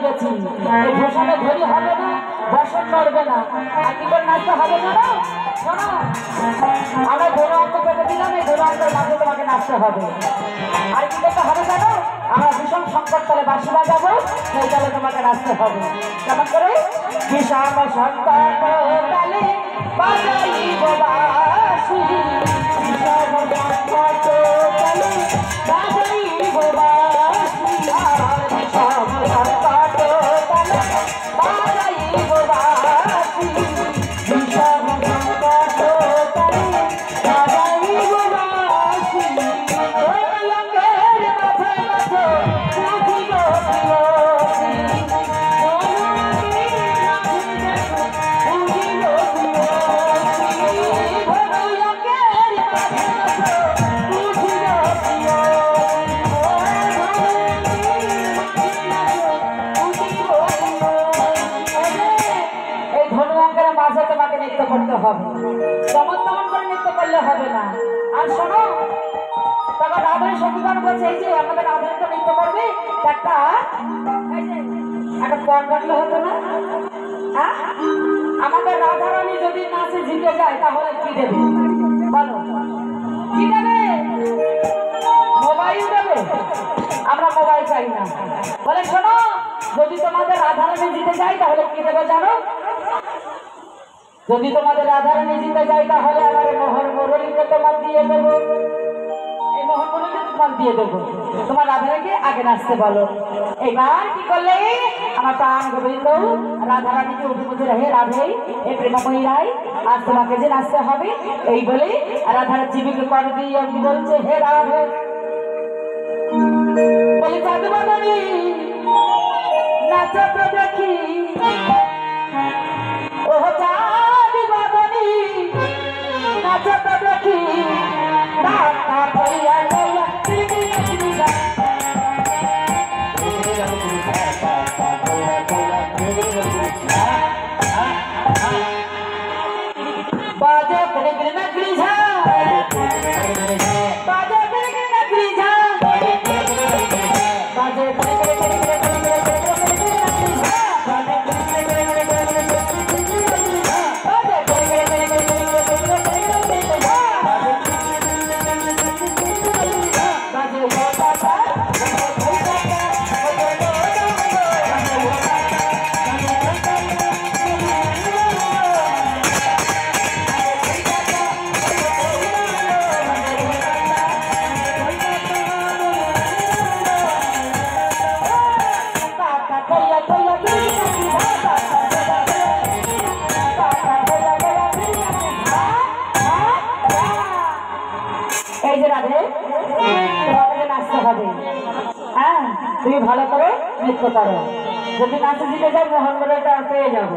দিয়েছি, এই ঘোষণে ধরি হবে না, বসন নড়বে না, আর কি করে নাচতে হবে জানো? শোনো, আমরা ধরো অঙ্ক পেতে দিলাম, এই ধরো অঙ্কের মাঝে তোমাকে নাচতে হবে। আর কি করতে হবে জানো? আমরা ভীষণ সংকট তলে বাঁশি বাজাবো, সেই তলে তোমাকে নাচতে হবে। কেমন করে? ভীষণ সংকট তলে বাজাইব বাঁশি, ভীষণ সংকট তলে বাজাইব বাঁশি, আর ভীষণ সংকট তলে বাজাইব বাঁশি, ভীষণ সংকট তলে বাজাইব বাঁশি। ওই অঙ্গের মাঝে মাঝে বুঝিব প্রিয়সী, মাঝে তোমাকে নৃত্য করতে হবে, যেমন তেমন করে নৃত্য করলে হবে না। আর শোনো, তখন রাধার সঙ্গীগণ বলছে, এই যে আমাদের রাধার তো নৃত্য করবে, একটা পণ রাখলে হতো না? হ্যাঁ, আমাদের রাধারানী যদি নাচে জিতে যায় তাহলে কি দেবে বলো? কি দেবে? মোবাইল দেবে? আমরা মোবাইল চাই না। বলে শোনো, যদি তোমাদের রাধারানী জিতে যায় তাহলে কি দেবে জানো? যদি তোমাদের রাধারানী জিতে যায় তাহলে আমার মোহন মুরলীকে তোমার দিয়ে দেবো, এই মোহন মুরলীকে তোমার দিয়ে দেবো। তোমার রাধারানীকে আগে নাচতে বলো। এবার কি করলে আমার প্রাণ গোবিন্দ রাধারানীকে উপমুখে হে রাধে, এই প্রেমময়ী রায়, আজ তোমাকে যে নাচতে হবে, এই বলে রাধার জীবিকে কর দিয়ে বলছে, হে রাধে বলে চাঁদবাদনী নাচো তো দেখি, ও চাঁদবাদনী নাচো তো দেখি, টাকা করিয়া লইয়া बाजे तेरे गिर नगरी झा, बाजे तेरे गिर नगरी झा, बाजे तेरे गिर नगरी झा, बाजे तेरे गिर नगरी झा, बाजे तेरे गिर नगरी झा, बाजे तेरे गिर नगरी झा, बाजे होता था নাচতে হবে। হ্যাঁ, তুমি ভালো করে নৃত্য করো। যদি নাচে জিতে যাই মোহন মুরলীটা পেয়ে যাবো,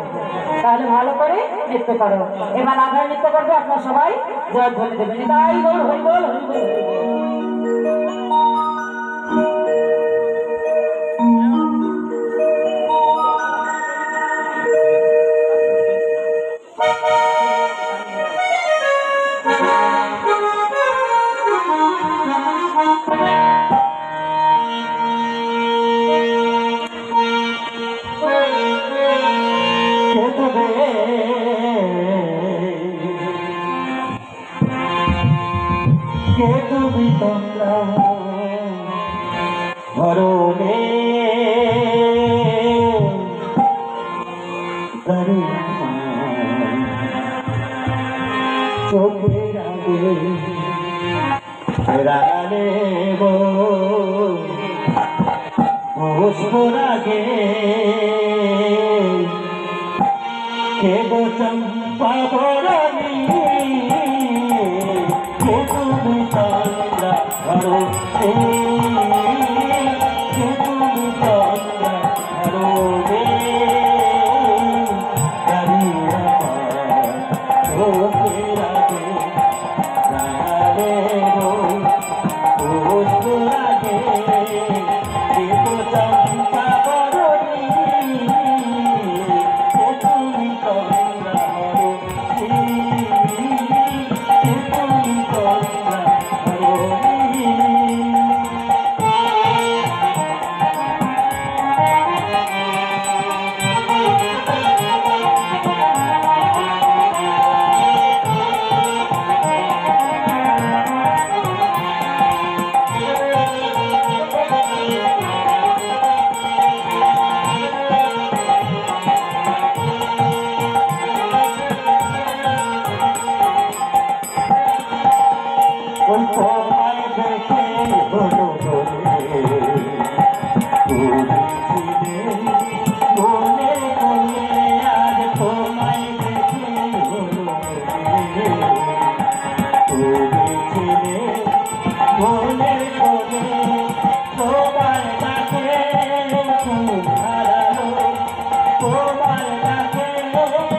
তাহলে ভালো করে নৃত্য করো। এবার রাধার নৃত্য করবে, আপনার সবাই জয় ধ্বনি দেবেন। তাই বল হরি বল হরি বল। তুমি তোমরা ধরনে চোখের আগে রাগালে বসবর আগে কেব চম্পা বরণী তুমি তোমরা ধরনে তুমি তোমরা ধরনে আমার কাছে